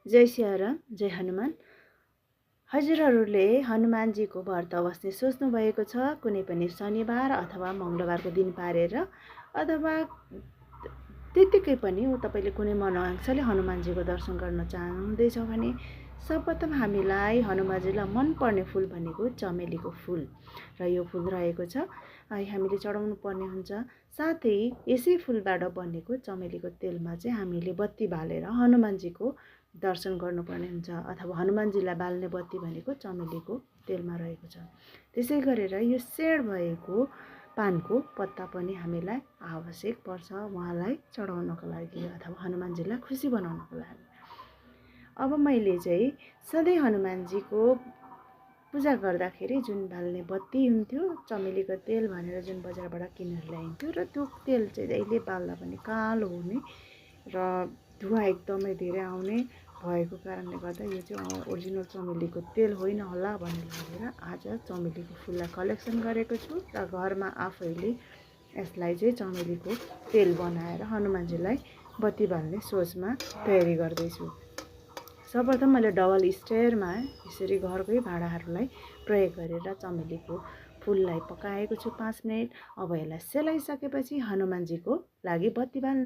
जय सियाराम, जय हनुमान। हजुरहरूले हनुमानजीको व्रत बस्ने सोच्नु भएको छ कुनै पनि शनिबार अथवा मङ्गलबारको दिन पारेर, अथवा त्यतिकै पनि तपाईँले कुनै मनोआंक्षाले हनुमानजीको दर्शन गर्न चाहनुहुँदैछ भने सर्वप्रथम हामीलाई हनुमानजीलाई मनपर्ने फुल भनेको चमेलीको फुल र यो फुल रहेको छ, हामीले चढाउनु पर्ने हुन्छ। साथै यसै फुलबाट बनेको चमेलीको तेलमा चाहिँ हामीले बत्ती बालेर हनुमानजीको दर्शन गर्नुपर्ने हुन्छ, अथवा हनुमानजीलाई बाल्ने बत्ती भनेको चमेलीको तेलमा रहेको छ। त्यसै गरेर यो सेड भएको पानको पत्ता पनि हामीलाई आवश्यक पर्छ उहाँलाई चढाउनको लागि अथवा हनुमानजीलाई खुसी बनाउनको लागि। अब मैले चाहिँ सधैँ हनुमानजीको पूजा गर्दाखेरि जुन बाल्ने बत्ती हुन्थ्यो चमेलीको तेल भनेर जुन बजारबाट किनेर ल्याइन्थ्यो, र त्यो तेल चाहिँ जहिले बाल्दा पनि कालो हुने र धुवा एकदमै धेरै आउने भएको कारणले गर्दा यो चाहिँ ओरिजिनल चमेलीको तेल होइन होला भन्ने लागेर आज चमेलीको फुललाई कलेक्सन गरेको छु र घरमा आफैले यसलाई चाहिँ चमेलीको तेल बनाएर हनुमानजीलाई बत्ती बाल्ने सोचमा तयारी गर्दैछु। सर्वप्रथम मैले डबल स्टेयरमा यसरी घरकै भाँडाहरूलाई प्रयोग गरेर चमेलीको फुललाई पकाएको छु 5 मिनट। अब यसलाई सेलाइसकेपछि हनुमानजीको लागि बत्ती बाल्न